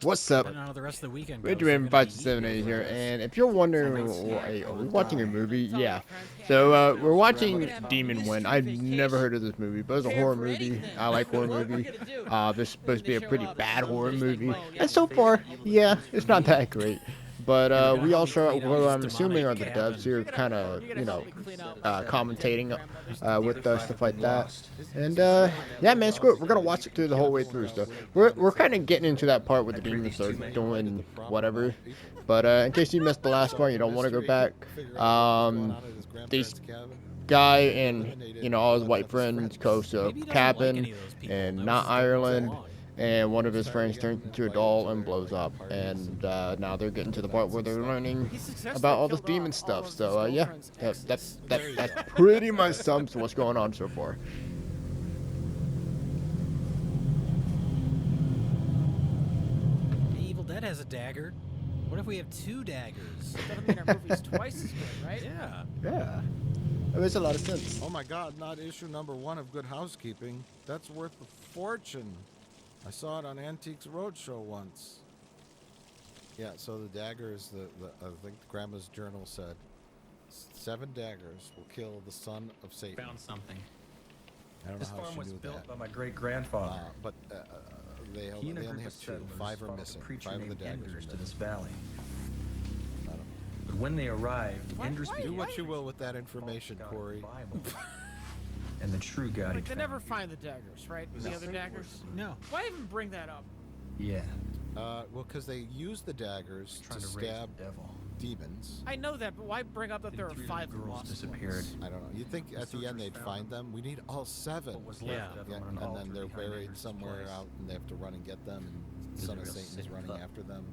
What's up? I don't know how the rest of the weekend goes. Benjamin We're gonna be 578 eating here, for us. and if you're wondering, are we watching a movie? Yeah. So we're watching Demon Wind. I've never heard of this movie, but it's a horror movie. I like horror movie. This is supposed to be a pretty bad horror movie, and so far, yeah, it's not that great. But we all show up. Well, I'm assuming are the devs who are kind of, commentating with stuff like that. And yeah, man, screw it. We're gonna watch it through the whole way through. So we're kind of getting into that part where the demons are doing whatever. But in case you missed the last part, you don't want to go back. These guy and all his white friends go to a cabin in not Ireland, and one of his friends turns into a doll and blows up. And now they're getting to the part where they're learning about all this demon stuff. So yeah, that's pretty much sums what's going on so far. Evil Dead has a dagger. What if we have 2 daggers? Doesn't mean our movie's twice as good, right? Yeah. Yeah, it makes a lot of sense. Oh my god, not issue #1 of Good Housekeeping. That's worth a fortune. I saw it on Antiques Roadshow once. Yeah, so the daggers, I think Grandma's journal said, 7 daggers will kill the son of Satan. Found something. I don't This know how farm she was knew built that. by my great-grandfather. But they He and a only group have of 2. settlers 5 are followed missing. a preacher 5 of the named daggers Enders are to this missing. valley. I don't- But when they arrived, Enders Do began what you will with that information, God Corey. Bible. And the true God. Like, they never find the daggers, right? The other daggers? No. Why even bring that up? Yeah. Well, because they use the daggers Trying to to raise stab the devil. demons. I know that, but why bring up that Then there are 3 5 little girls lost disappeared. ones? I don't know. You'd think at the end searchers they'd found find them. We need all 7. What was Yeah. left of Yeah, them on and an then altar they're behind buried Enders' somewhere place. out, and they have to run and get them. And was a Son of real Satan is sick running pup. after them,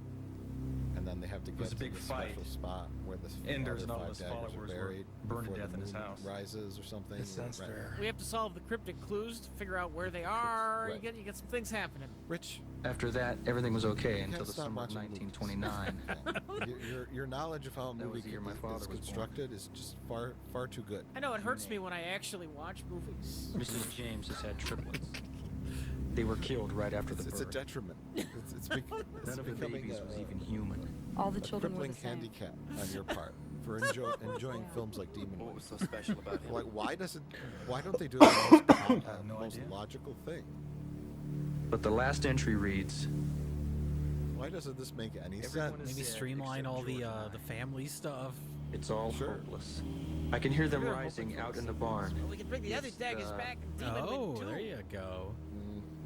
and then they have to get was a to big the fight. special spot where the Enders other and all 5 his daggers followers are were buried burned to before death the in his moon house. rises or something. It sounds Right. fair. We have to solve the cryptic clues to figure out where they are. Right. You get some things happening. Rich, After that, everything was okay you until can't the stop summer of watching movies. 1929. Your knowledge of how a That was movie the year my is father was born. constructed is just far too good. I know it hurts me when I actually watch movies. Mrs. James has had triplets. They were killed right after the It's a birth. detriment. It's None of the becoming babies was even human. All the a children were crippling the same. handicap on your part for enjoying films like Demon What Wind. was so special about him? Like, why don't they do the most, no most idea. logical thing? But the last entry reads, Why doesn't this make any Everyone sense? is Maybe dead streamline except all George and I. the family stuff. it's all Sure. hopeless. I can hear them Sure, rising hopeless. out in the barn. Well, we can bring the other It's, daggers back and Demon Oh, Wind too. there you go.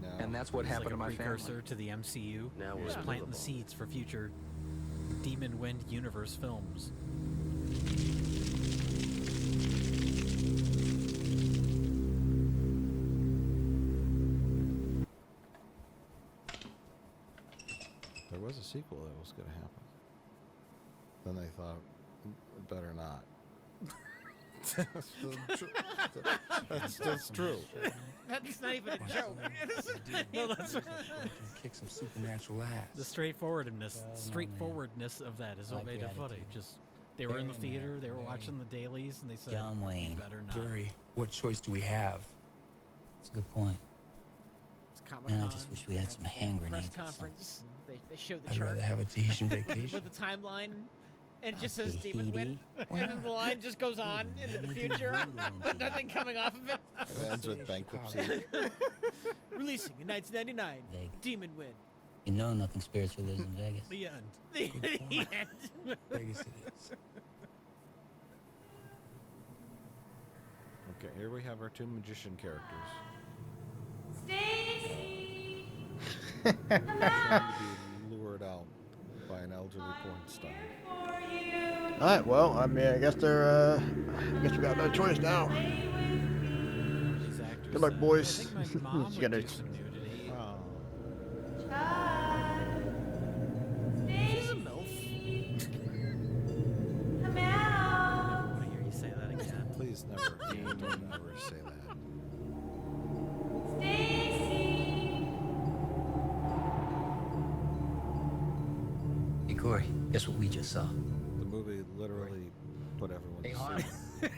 No. And that's what It's happened like to a my precursor family. to the MCU. Now we're Just Yeah. planting the movable. seeds for future Demon Wind universe films. There was a sequel that was going to happen. Then they thought, better not. That's true. That's not even a joke. No, that's Kick some supernatural ass. the straightforwardness of that is what made it funny. Just they were in the theater, they were watching the dailies, and they said, John Wayne. "Better not." Jerry, what choice do we have? That's a good point. It's Comic Man, I Con. just wish we had some hand Press grenades. or conference. They show the I'd chart rather have a Tahitian vacation. with the timeline, and it just says Tahiti. Demon Wind, and then the line just goes on into the future with nothing coming off of it. It ends with bankruptcy. Releasing in 1999, Vegas. Demon Wind. You know nothing spiritual lives in Vegas. The end. The point. end. Vegas it is. Okay, here we have our 2 magician characters. Trying to be lured out by an elderly porn star. All right, well, I mean, I guess they're. I guess we got no choice now. These actors Good luck, said, boys. I think my mom You would gotta- do some nudity. Oh, She's a MILF. I want to hear you say that again. please never, don't ever say that. Hey, Corey, guess what we just saw? The movie literally put everyone Hey, to Harm. sleep.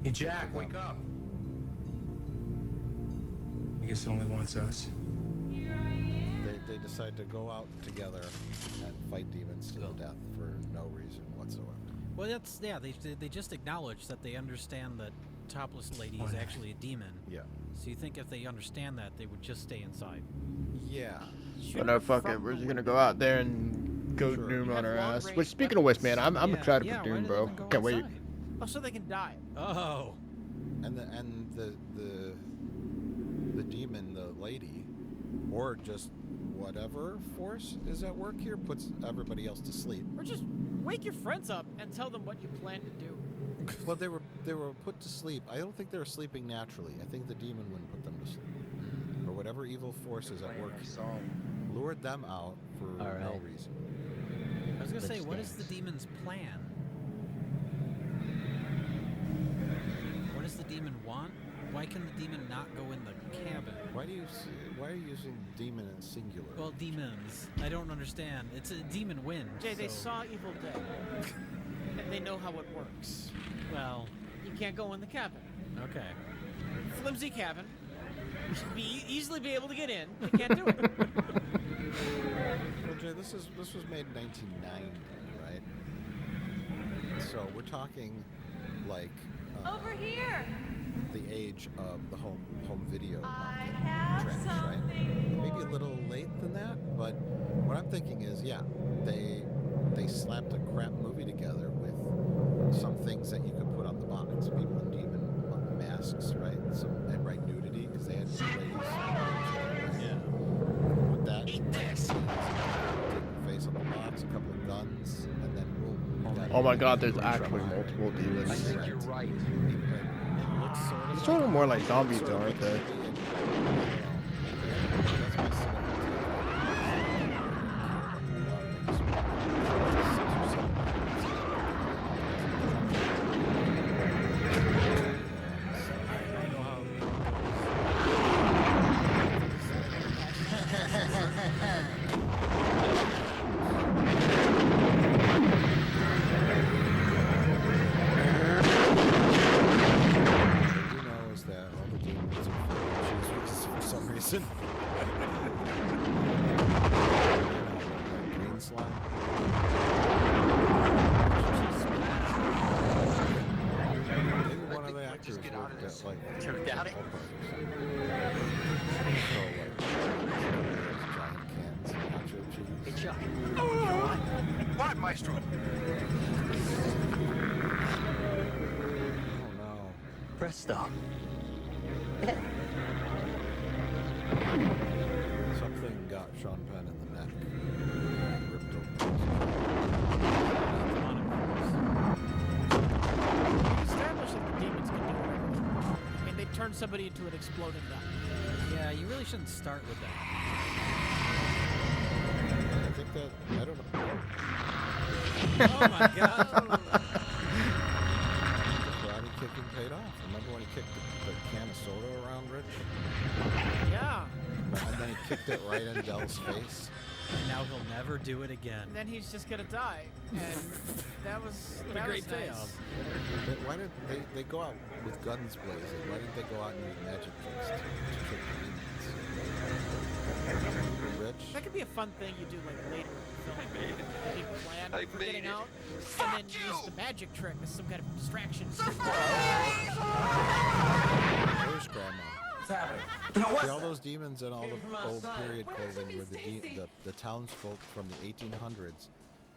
Hey, Jack, wake up. I guess it only wants us. decide to go out together and fight demons to the death for no reason whatsoever. Well, that's yeah. They just acknowledge that they understand that Topless Lady is actually a demon. Yeah. So you think if they understand that, they would just stay inside? Yeah. But no, fuck it. We're just gonna go out there and go Sure. Doom You on have our long ass. range But speaking of which, man, I'm Yeah, excited yeah, for why Doom, do bro. they go Can't wait. outside? Oh, so they can die. Oh. And the demon, the lady, or just whatever force is at work here, puts everybody else to sleep. Or just wake your friends up and tell them what you plan to do. Well, they were put to sleep. I don't think they were sleeping naturally. I think the demon wouldn't put them to sleep, or whatever evil forces at work lured them out for no right. reason. I was gonna say, Let's what is dance. the demon's plan? What does the demon want? Why can the demon not go in the cabin? Why are you using demon in singular? Well, demons. I don't understand. It's a demon wind. Jay, they so- saw Evil Dead. And they know how it works. Well, You can't go in the cabin. okay. Flimsy cabin. You should easily be able to get in. They can't do it. Well, Jay, this was made in 1990, right? So we're talking like Over here. the age of the home video I market have trends, right? something. Maybe a little late than that, but what I'm thinking is, yeah, they slapped a crap movie together with some things that you could put on the box, people in demon masks, right? And right, nudity, because they had ladies. Yeah. With that, face on the box, a couple of guns, and then boom. Oh my God, there's Boom, actually trouble. multiple I demons. think you're right. It looks sort of It's sort of more like zombies, Sort though, of aren't they? What you know is that all the demons are Jesus for some reason. Green slime. Maybe one of the actors just get out of worked this. at like Took out it. giant cans of nacho cheese. Hey, Chuck. What, Maestro? Oh no. Presto. Something got Sean Penn in the neck. Ripped open. Establish that the demons can do whatever. I mean, they turn somebody into an exploding gun. Yeah, you really shouldn't start with that. I think that, I don't know. Oh my God. The karate kicking paid off. Remember when he kicked the can of soda around Rich? Yeah. And then he kicked it right in Dell's face. And now he'll never do it again. And then he's just gonna die. And that was What a great nice. payoff. Why did they go out with guns blazing? Why didn't they go out and use magic tricks to trick the demons? Rich? That could be a fun thing you do like later in the film. A big plan I for made getting it. out, Fuck and then you! use the magic trick as some kind of distraction. Where's Grandma? See, all those demons and all the old period clothing were the townsfolk from the 1800s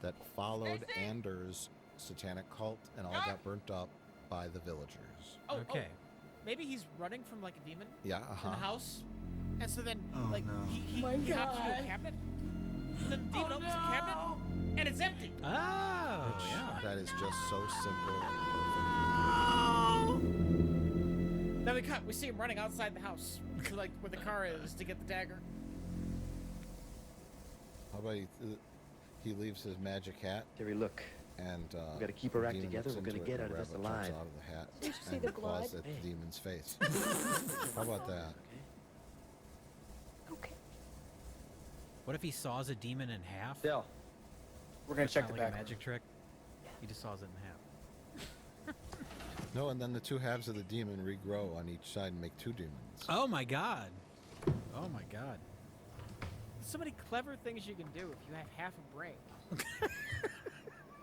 that followed Anders' satanic cult and all got burnt up by the villagers. Oh, Okay. maybe he's running from like a demon Yeah, in the house, and so then like he My hops into a God. cabinet. And then the demon opens the cabinet, and it's empty. Oh, yeah. That is just so simple and perfect. Then we cut. We see him running outside the house, to like where the car is, to get the dagger. How about he leaves his magic hat Terry, look. and We gotta keep our the act demon together. looks We're gonna into it get and out of the this rabbit jumps alive. out of the hat Did you see and the claws blood? at the Hey. demon's face. How about that? Okay. What if he saws a demon in half? Dell. We're gonna It's check not the like back. a magic trick. He just saws it in half. No, and then the two halves of the demon regrow on each side and make two demons. Oh my God. Oh my God. so many clever things you can do if you have half a brain.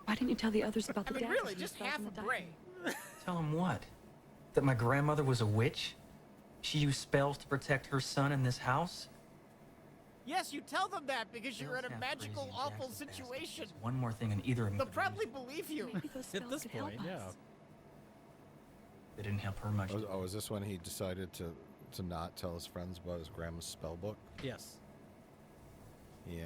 Why didn't you tell the others about I the mean, daggers really, and the just spells half in a the diary? brain. Tell him what? That my grandmother was a witch? She used spells to protect her son in this house? Yes, you tell them that because you're in Girls a have magical, crazy awful jack-o' baskets. situation. There's one more thing in either of them. They'll could probably use. believe you. Maybe those At spells this could point, help yeah. us. They didn't help her much. Oh, is this when he decided to not tell his friends about his grandma's spell book? Yes. Yeah.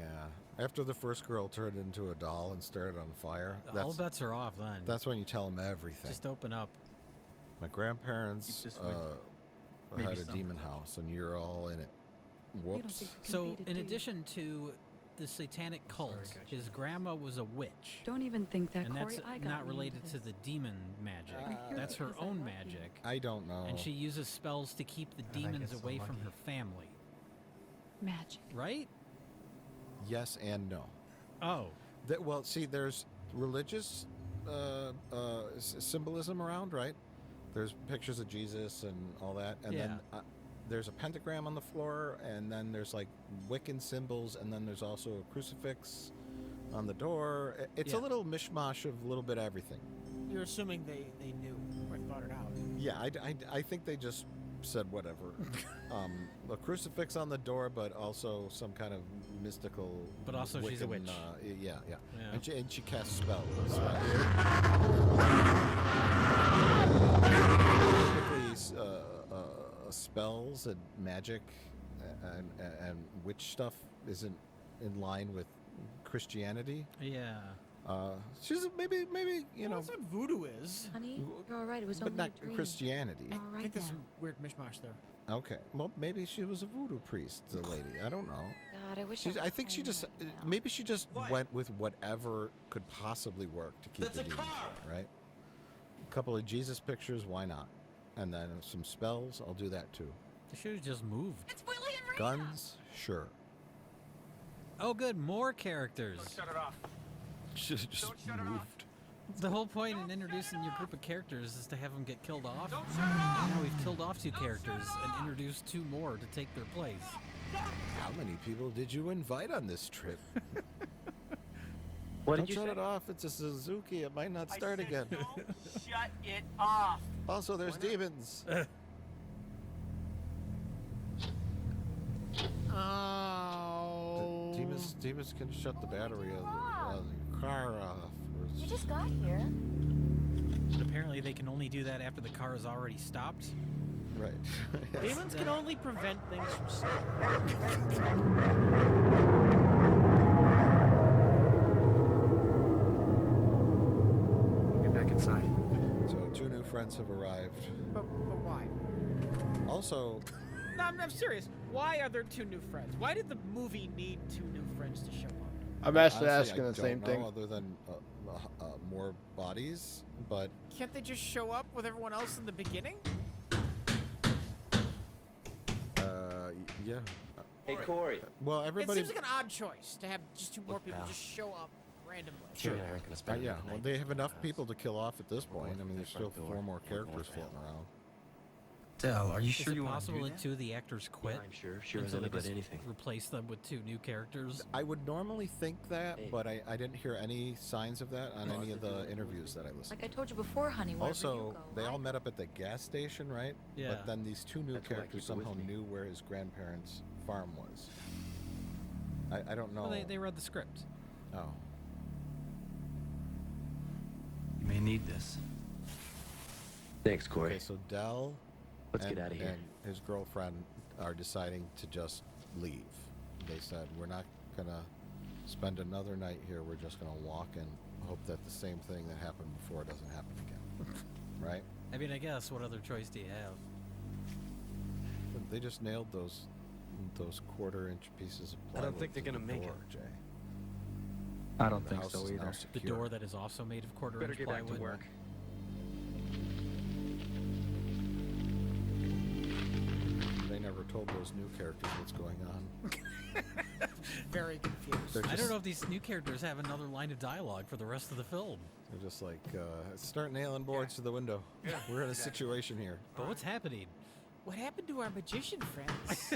After the first girl turned into a doll and started on fire, All bets are off then. that's when you tell him everything. Just open up. My grandparents Keep this with- had maybe a some. demon house, and you're all in it. You don't Whoops. think we can So, beat it, in do you? addition to the satanic cult, his grandma was a witch. Don't even think that, And Corey. that's I got not me related into to the this. demon magic. I hear That's it her because I own love you. magic. I don't know. And she uses spells to keep the I demons get so away from lucky. her family. Magic. Right? Yes and no. Oh. Well, see, there's religious symbolism around, right? There's pictures of Jesus and all that, and then there's a pentagram on the floor, and then there's like Wiccan symbols, and then there's also a crucifix on the door. It's a Yeah. little mishmash of a little bit of everything. You're assuming they knew or thought it out. Yeah, I think they just said whatever. A crucifix on the door, but also some kind of mystical. But also she's a Wiccan, witch. Yeah. Yeah. And she casts spells. Typically, spells and magic and witch stuff isn't in line with Christianity. Yeah. She's maybe you know, That's what voodoo is. Honey, you're all right. It was but only not a dream. Christianity. All I right think there's now. some weird mishmash there. Okay, well maybe she was a voodoo priest, the lady. I don't know. God, I wish She's, I I was think she home just right now. maybe she just went with whatever could possibly work to keep the demons away, right? A couple of Jesus pictures, why not? And then some spells, I'll do that too. They should have just moved. Guns, sure. Oh, good. More characters. Shut it off. Should have just shut it off. moved. The whole point in introducing your group of characters is to have them get killed off. Don't shut it off. And now we've killed off 2 characters and introduced 2 more to take their place. How many people did you invite on this trip? What Don't did you shut say? it off. It's a Suzuki. It might not I start said again. don't shut it off. Also, there's demons. Oh. Demons can shut the battery of the car off. You just got here. But apparently they can only do that after the car is already stopped. Right. Demons can only prevent things from stopping. Get back inside. So 2 new friends have arrived. But why? Also, No, I'm serious. Why are there 2 new friends? Why did the movie need 2 new friends to show up? I'm actually honestly, asking I the same don't know thing. other than more bodies, but Can't they just show up with everyone else in the beginning? yeah. Hey, Corey. Well, everybody. It seems like an odd choice to have just 2 more Look, people pal. just show up randomly. Sure. You aren't gonna spend Yeah, another well, night they have in enough our people house. to kill off at this point. I mean, there's still Front 4 door. more We're characters going floating for around. Del, are you Is sure it you want to possible do that that? 2 of the actors quit? Yeah, I'm sure as until they anybody just anything. replace them with 2 new characters? I would normally think that, Hey. but I didn't hear any signs of that on any of the interviews that I listened Like I told you before, honey. Wherever Also, you go, they all right? met up at the gas station, right? Yeah. But then these 2 new That's why I characters keep it with somehow me. knew where his grandparents' farm was. I don't know. Well, they read the script. Oh. You may need this. Thanks, Corey. Okay, so Dell Let's and, get out of here. and his girlfriend are deciding to just leave. They said, we're not going to spend another night here. We're just going to walk and hope that the same thing that happened before doesn't happen again. Right? I mean, I guess, what other choice do you have? But they just nailed those 1/4-inch pieces of I plywood. don't think they're to the gonna make door, it. Jay. I don't The think house so is now either. The secure. door that is also made of 1/4 Better inch get back plywood. to work. They never told those new characters what's going on. Very confused. They're I don't just- know if these new characters have another line of dialogue for the rest of the film. They're just like, start nailing boards to the window. We're in a situation here. But what's happening? What happened to our magician friends?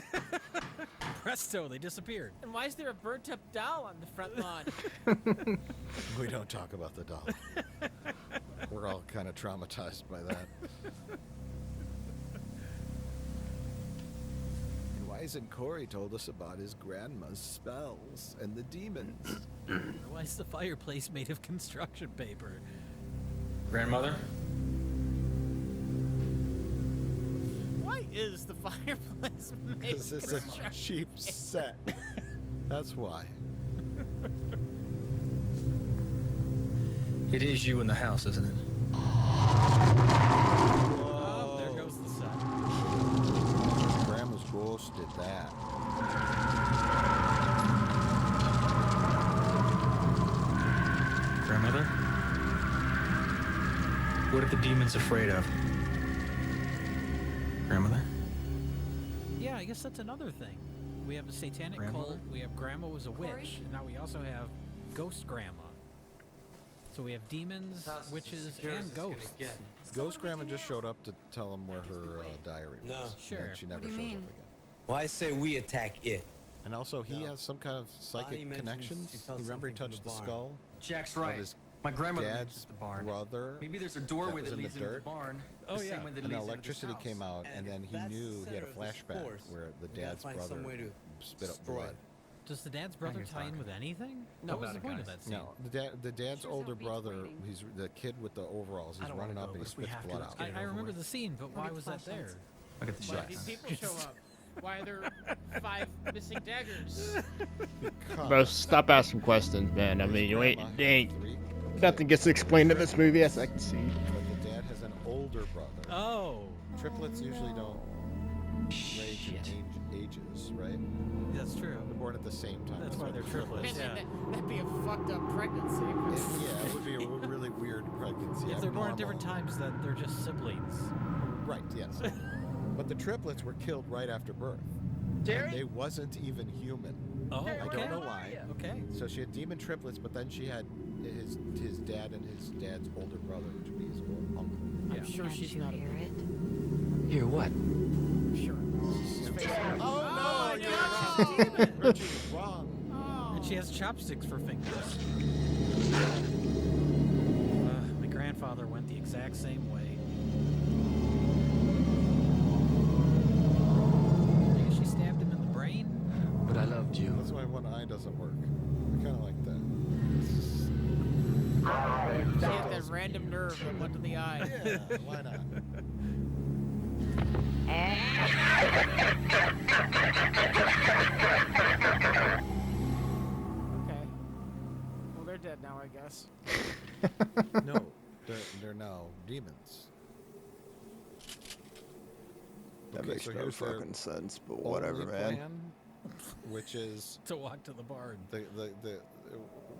Presto, they disappeared. And why is there a burnt-up doll on the front lawn? We don't talk about the doll. We're all kind of traumatized by that. And why isn't Corey told us about his grandma's spells and the demons? Why is the fireplace made of construction paper? Grandmother? Why is the fireplace made Because of it's a construction? cheap set. That's why. It is you in the house, isn't it? Oh, there goes the sun. Grandma's ghost did that. Grandmother? What are the demons afraid of? Grandmother? Yeah, I guess that's another thing. We have a satanic Grandmother? cult. We have Grandma was a Corey? witch, and now we also have Ghost Grandma. So we have demons, witches, and ghosts. Ghost Grandma just showed up to tell him where her diary was. No. Sure. And she never do you shows mean? up again. Well, I say we attack it. And also, he has some kind of Bonnie psychic mentions connections. she felt Remember, he something touched from the the skull Jack's of right. his My grandmother dad's mentions the barn. brother. Maybe there's a that doorway was that in the leads into the dirt. barn. Oh, the yeah. same way that And leads into this electricity house. came out, and then he that's knew he had a Sarah's flashback course, where the we gotta dad's find brother some way to spit up destroy blood. it. Does the dad's brother you're tie in talking. with anything? No, What was the about it, point of guys. that scene? No, the dad's Shows older how beats brother, waiting. he's the kid with the overalls. I He's don't running wanna up go, and he but if we spits have to, blood let's out. get it I over remember with. the scene, but why was that there? Look at the Why shots. did people show up? Why are there 5 missing daggers? Bro, stop asking questions, man. I mean, you ain't, Grandma there had ain't 3, nothing gets explained in this movie as I can see. but the dad has an older brother. Oh, Triplets usually don't range in ages, right? that's true. They're born at the same time. That's why they're triplets. Man, Yeah. that'd be a fucked up pregnancy. Yeah, it would be a really weird pregnancy. If they're born at abnormal. different times, then they're just siblings. Right, yes. But the triplets were killed right after birth. And they wasn't even human. Oh, I okay. don't know why. Okay. So she had demon triplets, but then she had his dad and his dad's older brother, which would be his uncle. I'm sure Can't she's you not. hear it? Hear what? Sure. She's facing. Oh, no, you're demon. Richie, wrong. Oh. And she has chopsticks for fingers. My grandfather went the exact same way. Maybe she stabbed him in the brain? But I loved you. That's why one eye doesn't work. I kind of like that. She had that random nerve that went to the eye. Yeah, why not? Okay. Well, they're dead now, I guess. No, they're now demons. That Okay, makes so no here's their fucking sense, but only whatever, man. plan, which is To walk to the barn. the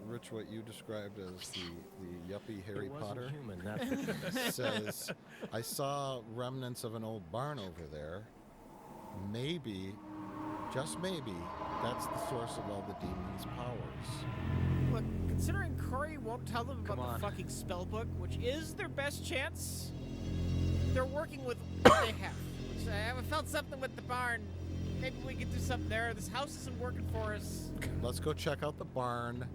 Rich, what you described as the yuppie Harry Potter Human, that's says, I saw remnants of an old barn over there. Maybe, just maybe, that's the source of all the demons' powers. Look, considering Corey won't tell them about Come on. the fucking spell book, which is their best chance, they're working with what they have. So I haven't felt something with the barn. Maybe we could do something there. This house isn't working for us. Let's go check out the barn.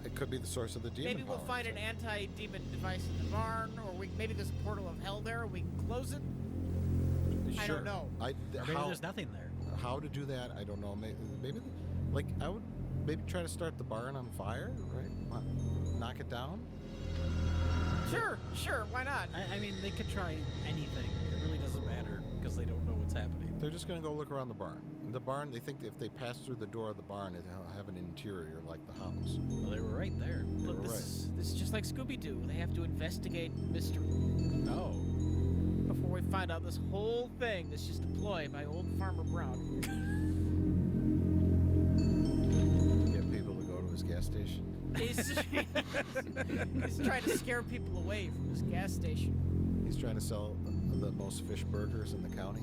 It could be the source of the demon Maybe we'll powers. find an anti-demon device in the barn, or maybe there's a portal of hell there. We can close it. I Sure. don't know. Or maybe How, there's nothing there. how to do that, I don't know. Maybe, like, I would maybe try to start the barn on fire, right? Knock it down? Sure, why not? I mean, they could try anything. It really doesn't matter because they don't know what's happening. They're just going to go look around the barn. The barn, they think if they pass through the door of the barn, it'll have an interior like the house. Well, they were right there. Look, were this is just like Scooby-Doo. They have to investigate mystery Oh. before we find out this whole thing is just a ploy by old Farmer Brown. Get people to go to his gas station. He's trying to scare people away from his gas station. He's trying to sell the most fish burgers in the county.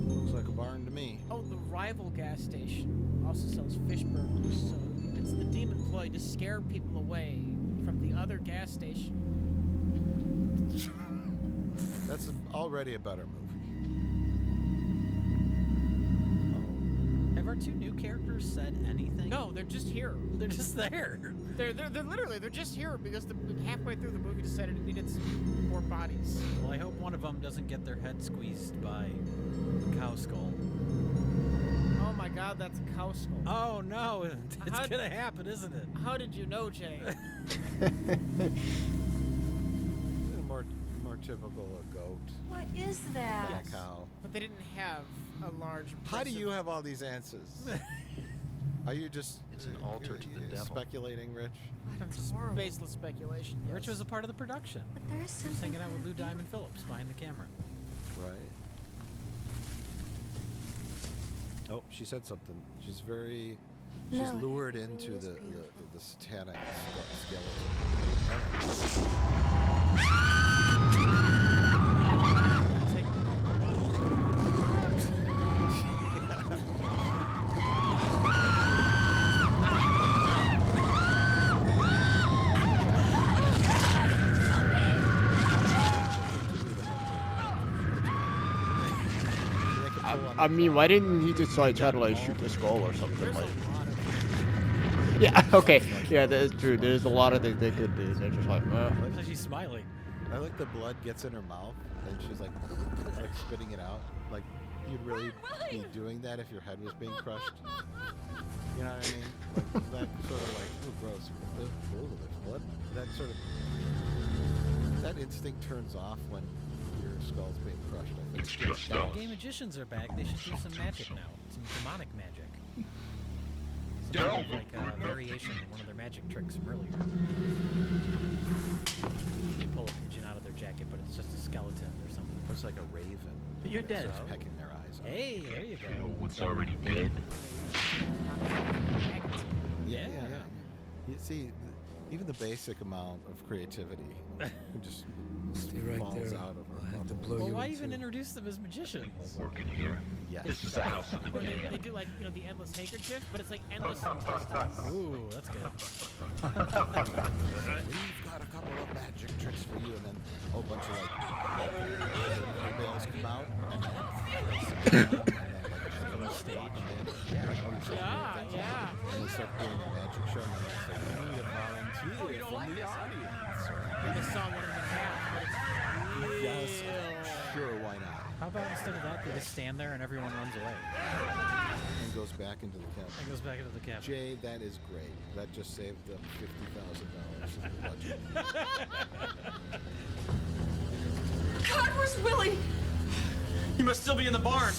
Looks like a barn to me. Oh, the rival gas station also sells fish burgers, so it's the demon ploy trying to scare people away from the other gas station. That's already a better movie. Have our two new characters said anything? No, they're just here. They're just there. They're literally they're just here because halfway through the movie decided it needed some more bodies. Well, I hope one of them doesn't get their head squeezed by a cow skull. Oh my God, that's a cow skull. Oh no, it's How- gonna happen, isn't it? How did you know, Jay? More typical a goat What is that? than a cow. But they didn't have a large. How do place you of- have all these answers? Are you just It's an altar to the devil. speculating, Rich? Just baseless speculation. Rich was a part of the production. But there's He was something. hanging out with Lou Diamond Phillips behind the camera. Right. Oh, she said something. She's very. She's No, lured it into is the beautiful. satanic skeleton. I mean, why didn't he just like try to like shoot the skull or something? There's a Like, lot of. yeah, okay, yeah, that's true. There's a lot of things they could do. They're just like, Looks like she's smiling. I like the blood gets in her mouth and she's like spitting it out. Like you'd really be doing that if your head was being crushed. You know what I mean? Like that sort of like, oh gross. Oh, there's blood. That sort of that instinct turns off when your skull's being crushed, I think. Gay magicians are back. They should do some magic now. Some demonic magic. Some kind of like a variation of one of their magic tricks from earlier. They pull a pigeon out of their jacket, but it's just a skeleton or something. It's like a raven. You're dead. Starts pecking their eyes out. Hey, there you go. What's already dead? Yeah. You see, even the basic amount of creativity just Stay right falls there. out of I'll her. have to blow Well, you why into- even introduce them as magicians? Working here. Yes. This is the house of the They dead. do like the endless handkerchief, but it's like endless intestines. Ooh, that's good. We've got a couple of magic tricks for you, and then a whole bunch of like bales come out, and then stage. Yeah. And they start doing a magic show, and then it's like, we need a volunteer from the audience. And the song went in half, but it's Yes, real. sure, why not? How about instead of that, they just stand there and everyone runs away? And goes back into the cabin. It goes back into the cabin. Jay, that is great. That just saved them $50,000 in the budget. God, where's Willie? He must still be in the barn.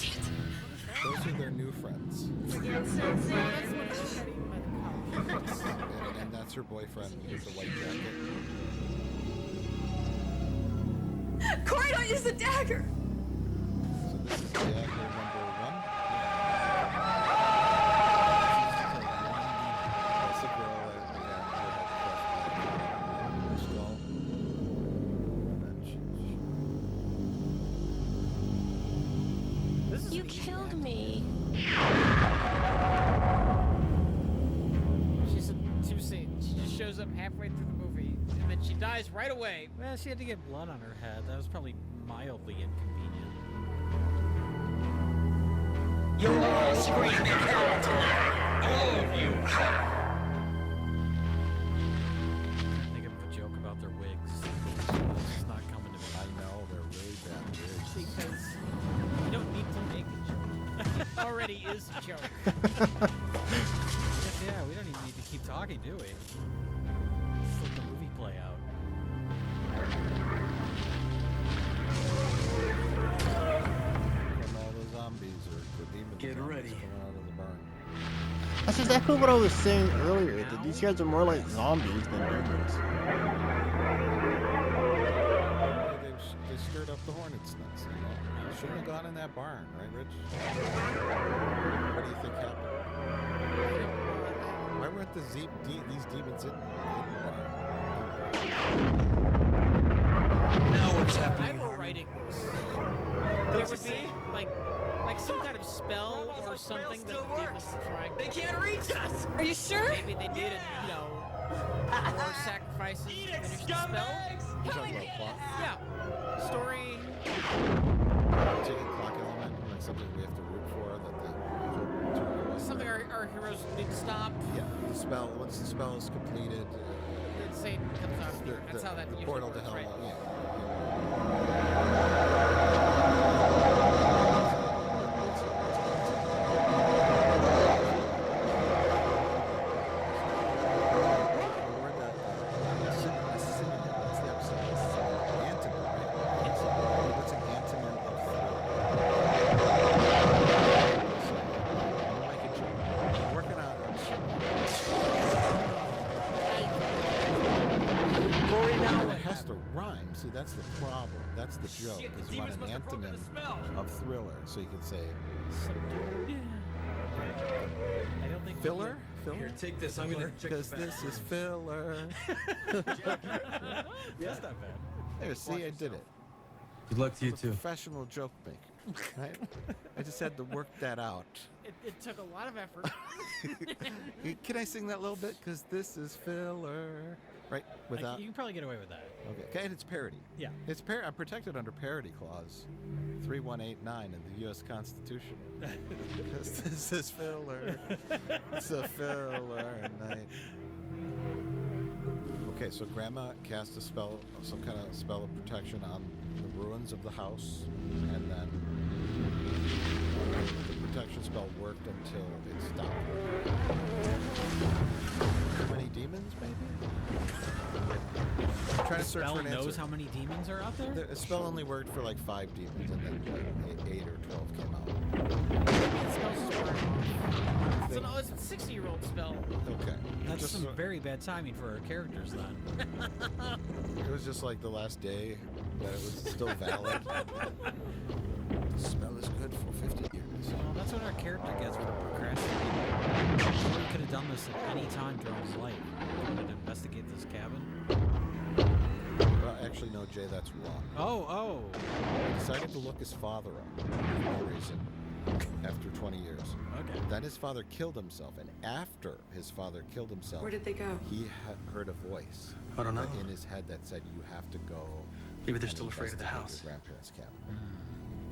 Those are their new friends. And that's her boyfriend with the white jacket. Corey, don't use the dagger. So this is dagger number one. That's the girl that we had the skull. And then This is You killed me. She's in two scenes. She just shows up halfway through the movie, and then she dies right away. Well, she had to get blood on her head. That was probably mildly inconvenient. You're all screaming hell tonight. All of you. Think of a joke about their wigs. It's not coming to me. I know they're really bad wigs. Because you don't need to make a joke. It already is a joke. Yeah, we don't even need to keep talking, do we? Just let the movie play out. From all the zombies or the demons Get zombies ready. coming out of the barn. that's exactly what I was saying earlier. That these guys are more like zombies than humans. They stirred up the hornet's nest. You know? Shouldn't have gone in that barn, right, Rich? What do you think happened? Why weren't these demons in the barn? Now what's If I happening? were writing this, there would be like some kind of spell or something that the demons were trying. They can't reach us. Are you sure? Maybe they needed, more sacrifices to finish the spell. You talking about clock? Yeah. Story. Taking clock element, like something we have to root for that they hope to go Something our heroes need to stop. Yeah, the spell. Once the spell is completed, Then Satan comes out of here. That's how that the usually portal works, to hell. right? See, that's the problem. That's the joke. Is you want an antonym of thriller, so you could say I don't think filler. Filler. Here, take this. I'm gonna check Because the this is filler. That's not bad. There, see, I did it. Good luck to you I'm a too. professional joke maker. Right? I just had to work that out. It took a lot of effort. Can I sing that a little bit? Because this is filler. Right? Without. You can probably get away with that. Okay, and it's parody. Yeah. It's I'm protected under parody clause 3189 in the U.S. Constitution. Because this is filler. It's a filler night. Okay, so Grandma cast a spell, some kind of spell of protection on the ruins of the house, and then the protection spell worked until it stopped. How many demons, maybe? I'm trying to search Spell for an answer. knows how many demons are out there? The spell only worked for like 5 demons, and then like 8 or 12 came out. It's a 60-year-old spell. Okay. That's Just some so- very bad timing for our characters then. It was just like the last day that it was still valid. The spell is good for 50 years. Well, that's what our character gets for procrastinating. We could have done this at any time during his life. We wanted to investigate this cabin. Well, actually, no, Jay, that's wrong. Oh. He decided to look his father up for no reason after 20 years. Okay. Then his father killed himself, and after his father killed himself, Where did they go? he heard a voice I don't know. in his head that said, "You have to go." Maybe they're and still afraid of the investigate house. Your grandparents' cabin.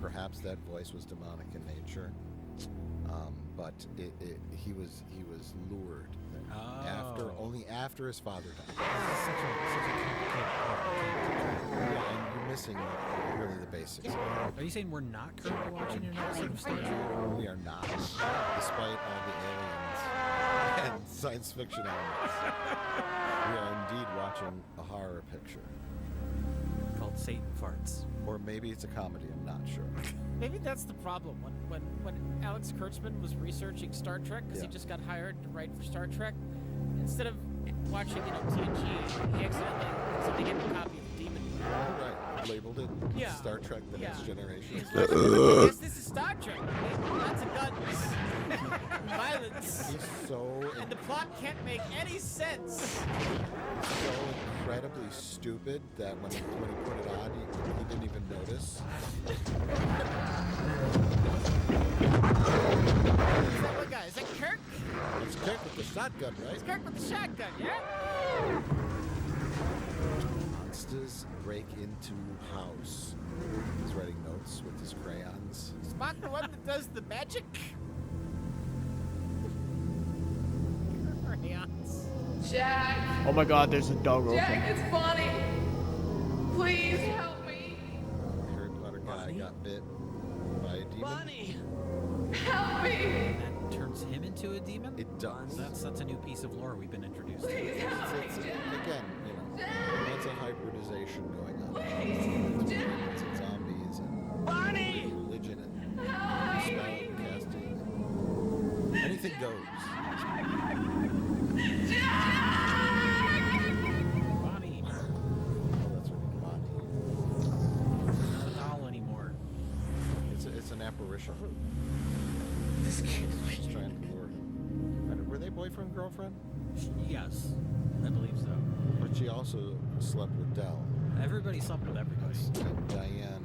Perhaps that voice was demonic in nature, but he was lured only after his father died. Yeah, and you're missing really the basics. Are you saying we're not currently watching an episode of Star Trek? We are not, despite all the aliens and science fiction elements. We are indeed watching a horror picture. Called Satan Farts. Or maybe it's a comedy, I'm not sure. Maybe that's the problem. When Alex Kurtzman was researching Star Trek, because he Yeah. just got hired to write for Star Trek, instead of watching TNG, he accidentally gave him a copy of Demon. Right, labeled it Yeah. Star Trek: The Next Generation. Yes, this is Star Trek. Lots of guns, violence, He's so and the plot can't make any sense. so incredibly stupid that when he put it on, he didn't even notice. Is that what guy? Is that Kirk? It's Kirk with the shotgun, It's right? Kirk with the shotgun, yeah? Monsters break into house. He's writing notes with his crayons. Is Spock the one that does the magic? Crayons. Jack! Oh my god, there's a dog open. Jack, it's Bonnie! Please help me! I heard about a guy got bit by a demon. Help me! That turns him into a demon? It does. That's a new piece of lore we've been introduced to. Please help me! It's, again, lots of hybridization going on. Please, Jack! It's zombies and religion and Help spell me! casting. Anything goes. Bonnie, Oh, that's right, Bonnie. not a doll anymore. It's an apparition. She's trying to lure him. Were they boyfriend girlfriend? Yes, I believe so. But she also slept with Dell. Everybody slept with everybody. And Diane,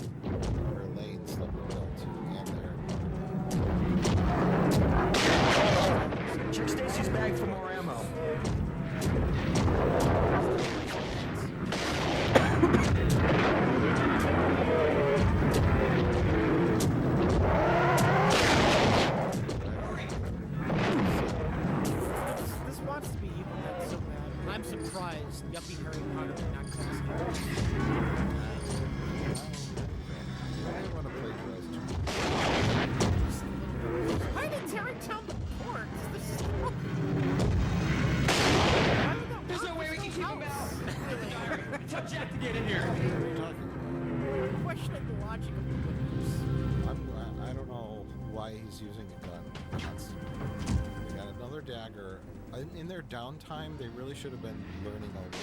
or Elaine, slept with Dell too, and their Check Stacy's bag for more ammo. This wants to be Evil Dead so bad. I'm surprised Yuppie Harry Potter did not call us here. I want to plagiarize too. Why did Terry tell the port? This is There's no way we can keep him out. Tell Jack to get in here. What are you talking questioning the logic of the witness. about? I don't know why he's using a gun. They got another dagger. In their downtime, they really should have been learning all these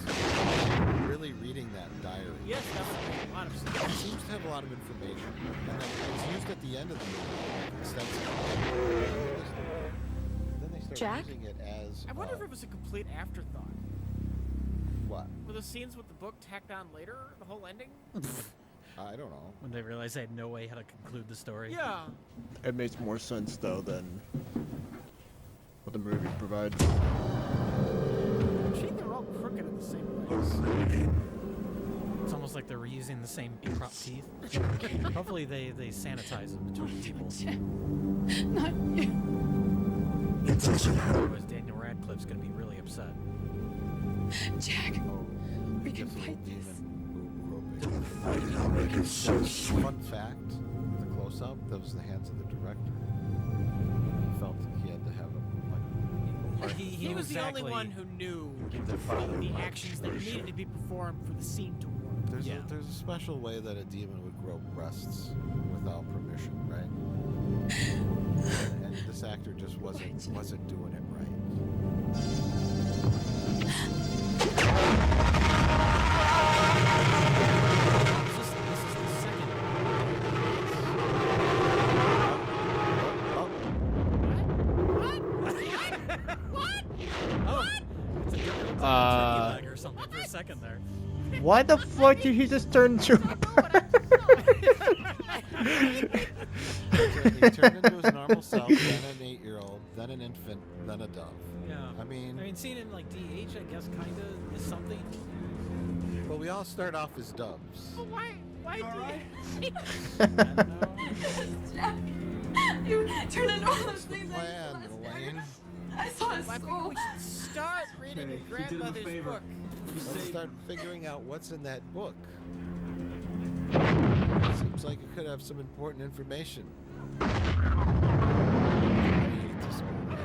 spells. Really reading that diary. Yes, definitely. A lot of It stuff. seems to have a lot of information. And then it was used at the end of the movie extensively. Then they start Jack? using it as I wonder if it was a complete afterthought. what? Were the scenes with the book tacked on later? The whole ending? I don't know. When they realized they had no way how to conclude the story. Yeah. It makes more sense though than what the movie provides. Gee, they're all crooked in the same place. It's almost like they're reusing the same prop teeth. Hopefully they sanitize them between people. Not you. Otherwise Daniel Radcliffe's gonna be really upset. Jack, we can Just a little fight this. demon groping. Fun fact, the close-up, that was the hands of the director. He felt he had to have a He was the only one who knew the actions that needed to be performed for the scene to work. there's a special way that a demon would grow breasts without permission, right? And this actor just wasn't doing it right. This is the second. Oh, it's a turkey leg or something for a second there. Why the fuck did he just turn into a bird? He turned into his normal self, then an 8-year-old, then an infant, then a dove. Yeah. I mean, seeing in like DH, I guess, kinda is something. well, we all start off as doves. But why do you... I don't know. Jack, you turned into all those things. Plan, Elaine. I saw a I think skull. we should start reading your grandmother's book. Let's start figuring out what's in that book. Seems like it could have some important information. I hate this movie.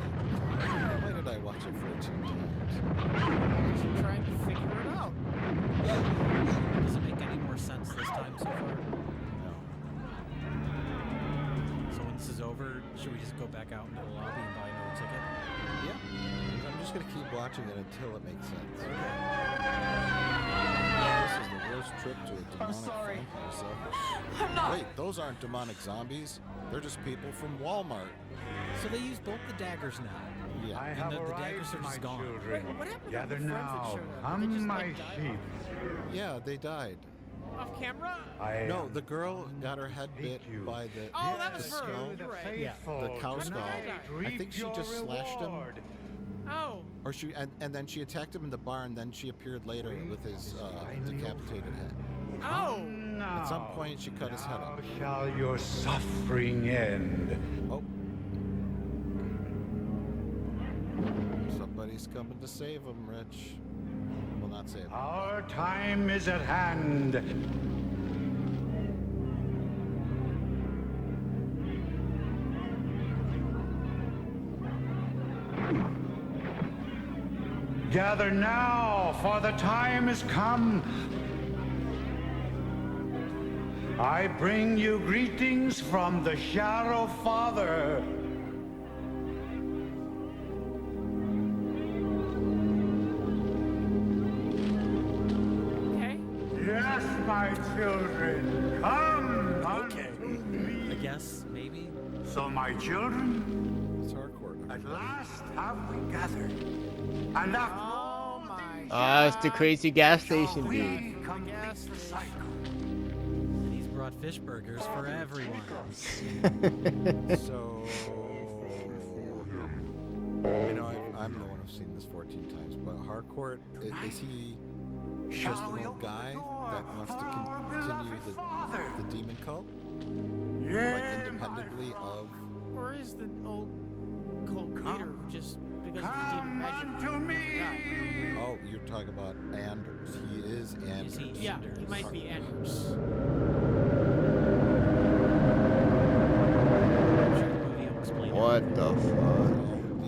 Why did I watch it 14 times? Just trying to figure it out. Does it make any more sense this time so far? No. So when this is over, should we just go back out into the lobby and buy another ticket? Yeah. I'm just gonna keep watching it until it makes sense. This is the worst trip to a demonic sorry. vampire circus. I'm not. Wait, those aren't demonic zombies. They're just people from Walmart. So they use both the daggers now. Yeah. I And have the arrived, daggers are my just gone. children. What happened to Gather the friends that now, showed up? They come just, my like, died sheep. Yeah, they died. off camera? I No, am the girl got her head bit you. by the Oh, that was the her. skull. You're right. Yeah. The cow Tonight, skull. I reap think she your just slashed him. reward. Oh. Or she and then she attacked him in the barn. Then she appeared later with his decapitated head. Oh. At some point, she cut his head Now off. shall your suffering end. Oh. Somebody's coming to save him, Rich. Well, not save him. Our time is at hand. Gather now, for the time is come. I bring you greetings from the Shadow Father. Okay. Yes, my children, come unto me. I guess, maybe. So, my children, It's hardcore. at last have we gathered. And after Oh my. Ah, it's the crazy gas station we dude. complete the cycle. And he's brought fish burgers for everyone. So, you know, I'm the one who's seen this 14 times, but Harcourt, is he just an old guy that wants to continue the demon cult? Like independently of... Or is the old cult leader who just, because of the demon magic, died? Oh, you're talking about Anders. He is Anders. Yeah, he might be Anders. What the fuck?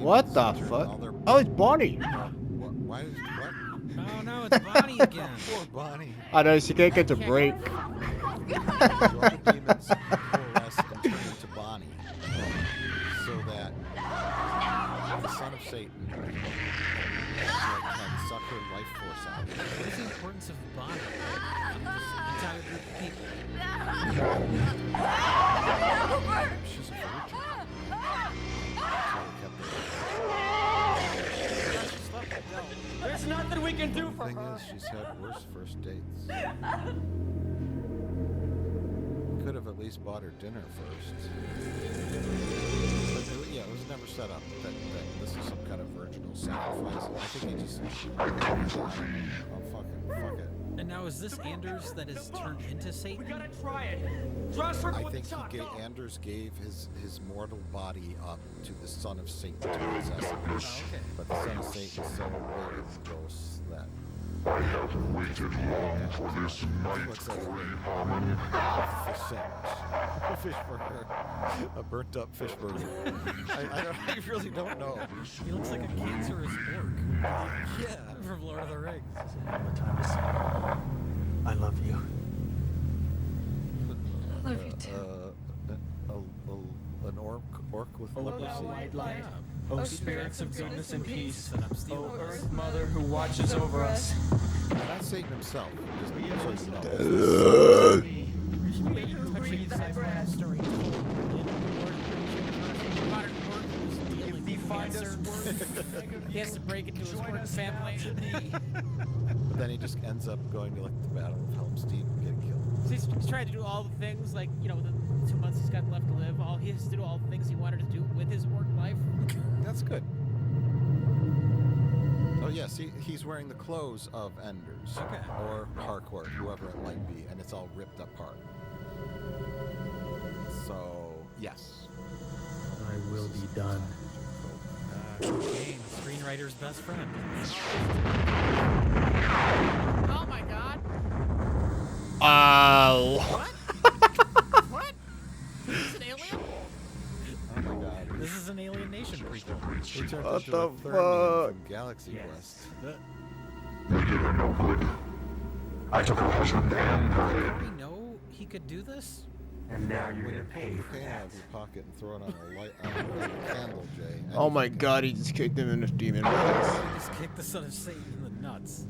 What the fuck? Oh, it's Bonnie. Why is what? Oh no, it's Bonnie again. Poor Bonnie. I know she can't get a break. All the demons coalesce and turn into Bonnie, so that the son of Satan can suck her life force out. What is the importance of Bonnie? This entire group of people. She's a virgin. There's nothing we can do The thing is, she's had worse first dates. Could have at least bought her dinner first. But yeah, it was never set up that this is some kind of virginal sacrifice. I think he just... Oh, fuck it. And now is this Anders that is turned into Satan? We gotta try it. Trust her I with think the top. Anders gave his mortal body up to the son of Satan to possess him. Oh, okay. But the son of Satan so awaited the ghosts that... I have waited long for this night, Corey Harmon. Fish burger. A burnt up fish burger. I really don't know. He looks like a cancerous orc. Yeah. From Lord of the Rings. I love you. I love you too. An orc with leprosy. Yeah. Oh, spirits of goodness and peace. Set up Steve. Oh, Earth Mother who watches over us. Not Satan himself. Just so you know. Touching side story told in modern work who's dealing with cancer. He has to break into his work family. But then he just ends up going to like the Battle of Helm's Deep and getting killed. So he's trying to do all the things, like, you know, the 2 months he's got left to live. He has to do all the things he wanted to do with his work life. That's good. Oh yes, he's wearing the clothes of Anders. Okay. Or Harcourt, whoever it might be, and it's all ripped apart. So, yes. I will be done. Cocaine, screenwriter's best friend. Oh my god. What? Is this an alien? Oh my god. This is an Alien Nation prequel. He turned What into the a Thurman fuck? from Galaxy Quest. They did her no good. I took her husband and her. Did we know he could do this? And now you're gonna pay You for can that. out of your pocket and throw it on a light on a candle, Jay. Oh my god, he just kicked him in his demon nuts. He just kicked the son of Satan in the nuts.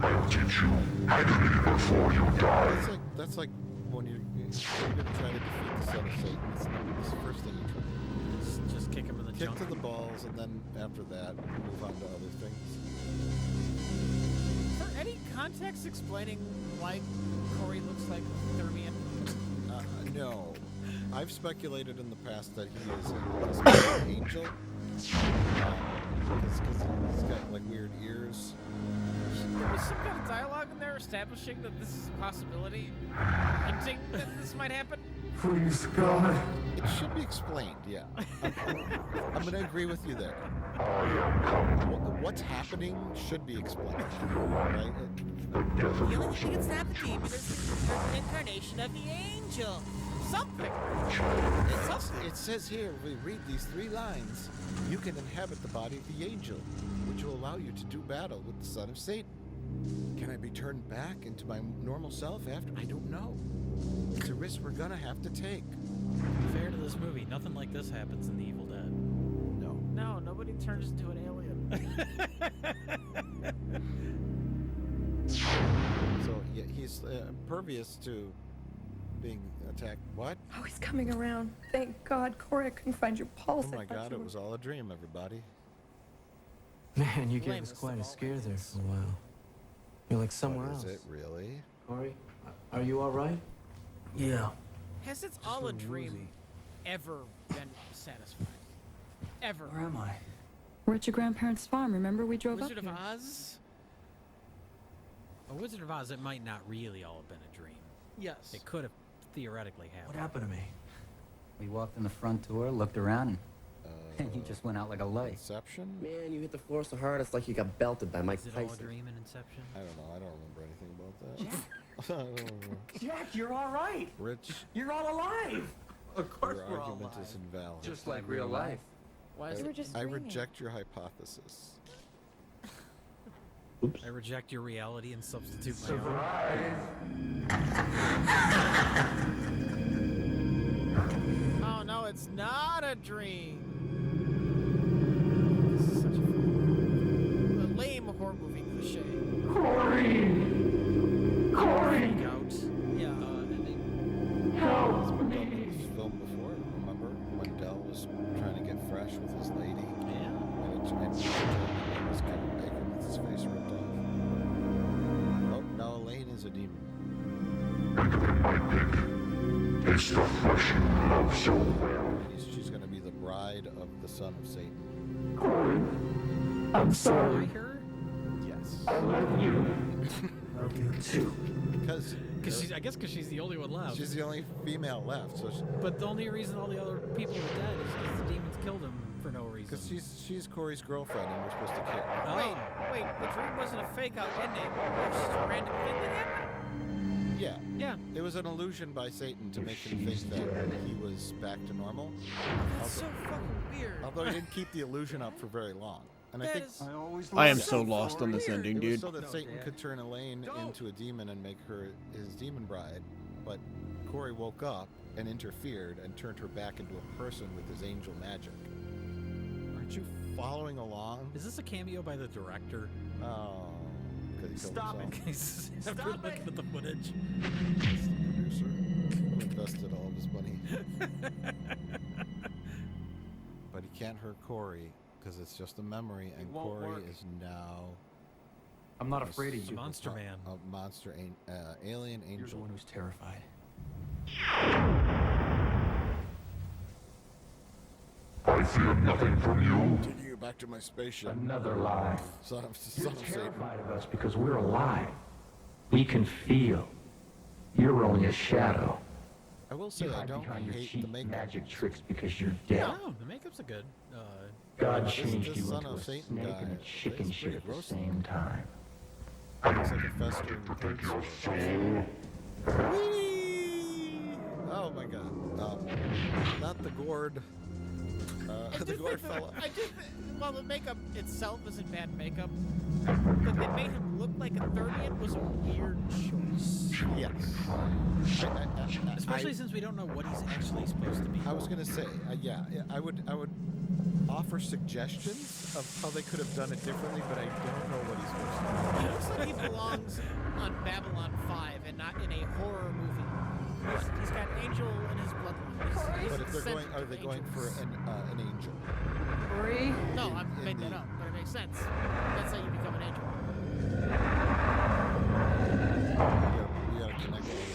I'll teach you agony before you die. That's like when you're gonna try to defeat the son of Satan. It's the first thing you try. Just kick him in the Kick junk. to the balls, and then after that, move on to other things. Is there any context explaining why Corey looks like a Thermian? No. I've speculated in the past that he is an angel. Because he's got like weird ears. There was some kind of dialogue in there establishing that this is a possibility, hinting that this might happen. Please, God. It should be explained, yeah. I'm going to agree with you there. What's happening should be explained. Right? The only thing it's not the demon is an incarnation of the angel. Something. It's something. It says here, we read these 3 lines. You can inhabit the body of the angel, which will allow you to do battle with the son of Satan. Can I be turned back into my normal self after? I don't know. It's a risk we're gonna have to take. Fair to this movie, nothing like this happens in The Evil Dead. No. No, nobody turns into an alien. So yeah, he's impervious to being attacked. What? Oh, he's coming around. Thank God, Corey, I couldn't find your pulse. Oh I my thought God! you It were- was all a dream, everybody. Man, you gave Blame us us quite of a all scare there aliens. for a while. You're like somewhere What else. is it really? Corey, are you all right? Yeah. Has It's All a Dream ever been satisfied? Ever? Where am I? We're at your grandparents' farm. Remember we drove Wizard up of here? Oz? A Wizard of Oz, it might not really all have been a dream. Yes. It could have theoretically happened. What happened to me? We walked in the front door, looked around, and you just went out like a light. Inception? Man, you hit the floor so hard it's like you got belted by Mike Is it all a Tyson. dream in Inception? I don't know. I don't remember anything about that. I don't remember. Jack, you're all right. Rich, You're all alive. Of course your we're all argument alive. is invalid. Just like real life. Why is You were it? just I dreaming. reject your hypothesis. I reject your reality and substitute my own. Oh no, it's not a dream. This is such a lame horror movie cliche. Corey! Freak out. Yeah. Ending. It's been done in this film before. Remember when Dell was trying to get fresh with his lady? Yeah. And it was Kevin Bacon with his face ripped off. Oh, now Elaine is a demon. It's the flesh you love so well. She's going to be the bride of the son of Satan. Corey, I'm sorry. Her? Yes. I love you. Love you too. Because I guess because she's the only one left. she's the only female left. So But the only reason all the other people are dead is because the demons killed him for no reason. because she's Corey's girlfriend and we're supposed to kill her. Oh. Wait, the dream wasn't a fake out ending. It was just a random thing that happened. Yeah. Yeah. It was an illusion by Satan to make him think that he was back to normal. That's so fucking weird. Although he didn't keep the illusion up for very long. And I That think is- I am so lost on this ending, it was dude. so that Satan could turn Elaine into a demon and make her his demon bride. But Corey woke up and interfered and turned her back into a person with his angel magic. Aren't you following along? Is this a cameo by the director? Oh, because he killed Stop himself. it, guys. After looking at the footage. He's the producer who invested all of his money. But he can't hurt Corey because it's just a memory, and won't Corey work. is now I'm not afraid of It's a you. monster man. a monster alien You're the angel. one who's terrified. I fear nothing from you. Taking you back to my spaceship. Another lie. Son of You're Satan. terrified of us because we're alive. We can feel. You're only a shadow. I will say You I hide don't behind your hate the cheap makeup. magic tricks because you're dead. Oh, the makeup's a good. God This changed this you son into of a Satan snake guy, and a chicken it's shit pretty at the gross. same time. Looks like a festering Protect your cancer. soul. Whee! Oh my god. Not the gourd. The gourd fella. I do think, well, the makeup itself isn't bad makeup, but they made him look like a 30th was a weird choice. Yes. Especially since we don't know what he's actually supposed to be. I was gonna say, yeah, I would offer suggestions of how they could have done it differently, but I don't know what he's supposed to be. He looks like he belongs on Babylon 5 and not in a horror movie. He's got angel in his bloodline. He's But if they're going, descendant are of they going for angels. an angel? Corey? No, I in made the- that up, but it makes sense. That's how you become an angel. We gotta connect it with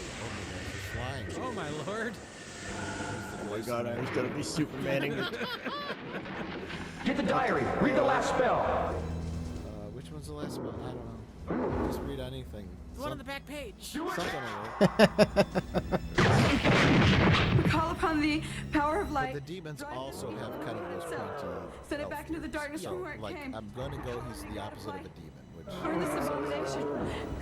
he's flying. Oh my lord. Oh my god, I was gonna be Supermaning it. Get the diary. Read the last spell. Which one's the last one? I don't know. Just read anything. The one on the back page. Something like that. We call upon the power of But light. the demons Drive also the have kind of those pointy. Send it back into the darkness so, from where it like, came. I'm gonna go. He's the opposite of a demon, which Burn this abomination.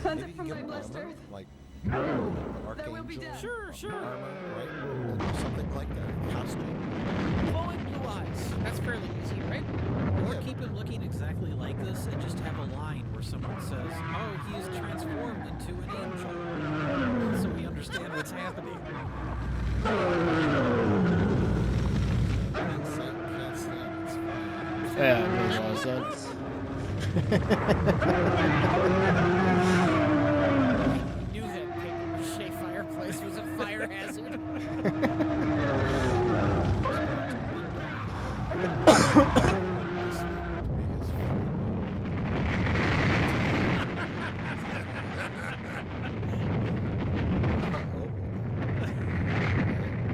Cleanse maybe it from give my him blessed armor, earth. like There archangel will be death. Sure. armor, right? Something like that. Costume. Glowing blue eyes. That's fairly easy, right? Or keep him looking exactly like this and just have a line where someone says, oh, he is transformed into an angel. So we understand what's happening. Can't stand. It's fine. Yeah, it makes a lot of sense. Knew that paper mache fireplace was a fire hazard.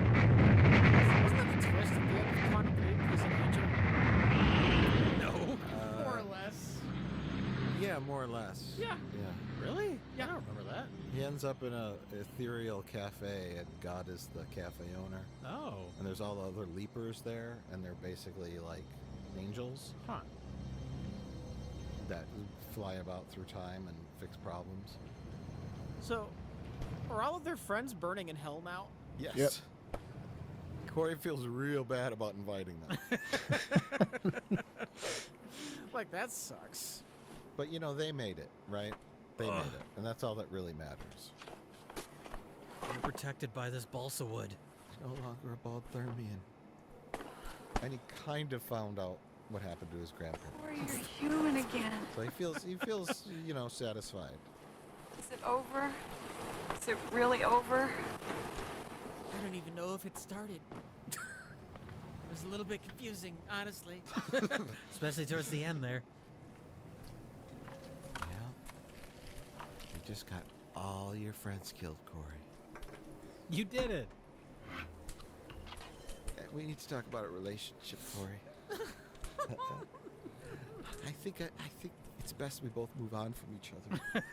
Wasn't that the twist at the end of Quantum Leap? He's an angel. No. or less. Yeah. Yeah. Really? Yeah. I don't remember that. He ends up in a ethereal cafe, and God is the cafe owner. Oh. And there's all the other leapers there, and they're basically like angels Huh. that fly about through time and fix problems. So, are all of their friends burning in hell now? Yes. Yep. Corey feels real bad about inviting them. Like, that sucks. But you know, they made it, right? They made it, and that's all that really matters. You're protected by this balsa wood. It's no longer about Thermion. And he kind of found out what happened to his grandparents. Or you're human again. So he feels, you know, satisfied. Is it over? Is it really over? I don't even know if it started. It was a little bit confusing, honestly. Especially towards the end there. Yeah. You just got all your friends killed, Corey. You did it. We need to talk about a relationship, Corey. I think it's best we both move on from each other.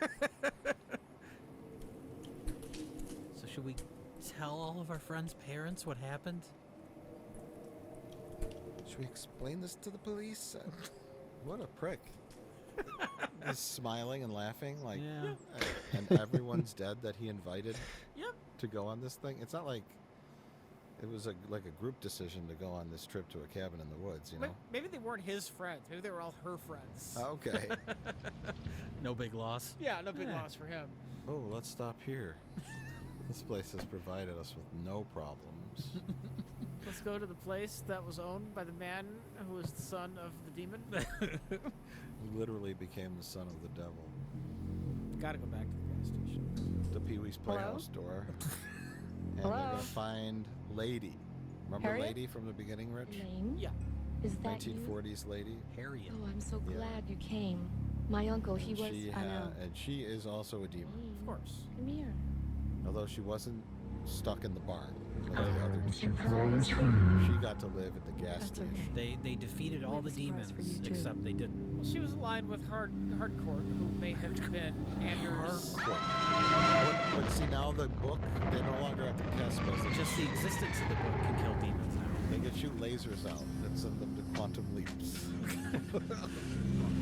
So should we tell all of our friends' parents what happened? Should we explain this to the police? What a prick. He's smiling and laughing like, Yeah. and everyone's dead that he invited Yep. to go on this thing. It's not like it was like a group decision to go on this trip to a cabin in the woods, you know? Maybe they weren't his friends. Maybe they were all her friends. Okay. No big loss. Yeah, no big loss for him. Oh, let's stop here. This place has provided us with no problems. Let's go to the place that was owned by the man who was the son of the demon. He literally became the son of the devil. Gotta go back to the gas station. The Pee-wee's Playhouse door. And they're gonna find Lady. Remember Harriet? Lady from the beginning, Rich? Name? Yeah. Is that you? 1940s Lady. Harriet. Oh, I'm so Yeah. glad you came. My uncle, he And was. she I know. and she is also a demon. Of course. Come here. Although she wasn't stuck in the barn like the other demons. Surprise for She got to live at the gas That's station. okay. They defeated all the Surprise for demons you, too. except they didn't. Well, she was aligned with Hardcore, who may have been Anders. But see, now the book, they no longer have to cast spells. They Just the existence of the book can kill demons now. They can shoot lasers out that send them to quantum leaps.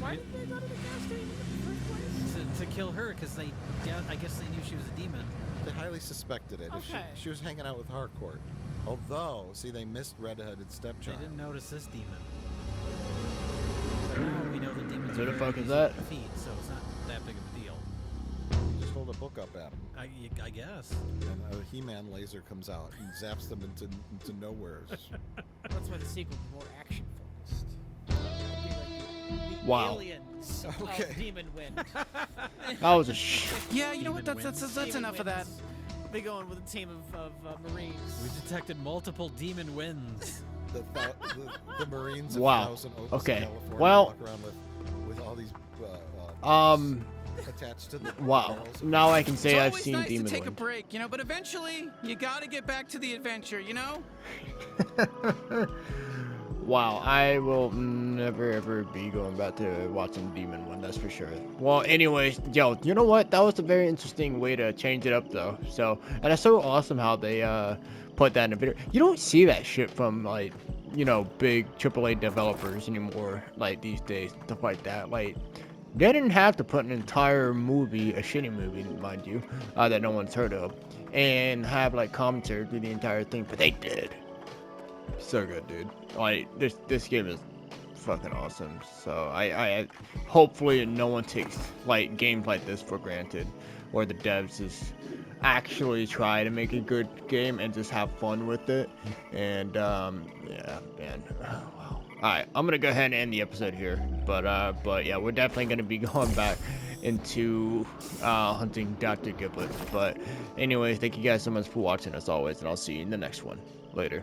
Why did they go to the gas station in the first place? To kill her, because I guess they knew she was a demon. They highly suspected it. If Okay. She was hanging out with Harcourt. Although, see, they missed Red-Headed They Stepchild. didn't notice this demon. But now we know the demons Who are the very fuck is easy that? to defeat, so it's not that big of a deal. Just hold a book up at them. I guess. And a He-Man laser comes out and zaps them into nowheres. That's why the sequel was more action focused. It'd be like the Wow. aliens Okay. of Demon Wind. That was a Yeah, you know what? Demon That's Winds. enough of that. Winds. Be going with a team of Marines. We detected multiple demon winds. The Marines of Wow. Thousand Oaks, Okay. California, Well- walk around with all these attached to the Wow. barrels. Now I can say It's I've always seen nice Demon to take Wind. a break, you know, but eventually you gotta get back to the adventure, you know? Wow, I will never ever be going back to watching Demon Wind, that's for sure. Well, anyways, yo, you know what? That was a very interesting way to change it up, though. So, and it's so awesome how they put that in a video. You don't see that shit from like, you know, big AAA developers anymore, like these days, stuff like that. Like, they didn't have to put an entire movie, a shitty movie, mind you, that no one's heard of, and have like commentary through the entire thing, but they did. So good, dude. Like, this game is fucking awesome. So I hopefully no one takes like games like this for granted, or the devs just actually try to make a good game and just have fun with it. And yeah, man. Wow. Alright, I'm gonna go ahead and end the episode here. But yeah, we're definitely gonna be going back into hunting Dr. Giblet. But anyways, thank you guys so much for watching as always, and I'll see you in the next one. Later.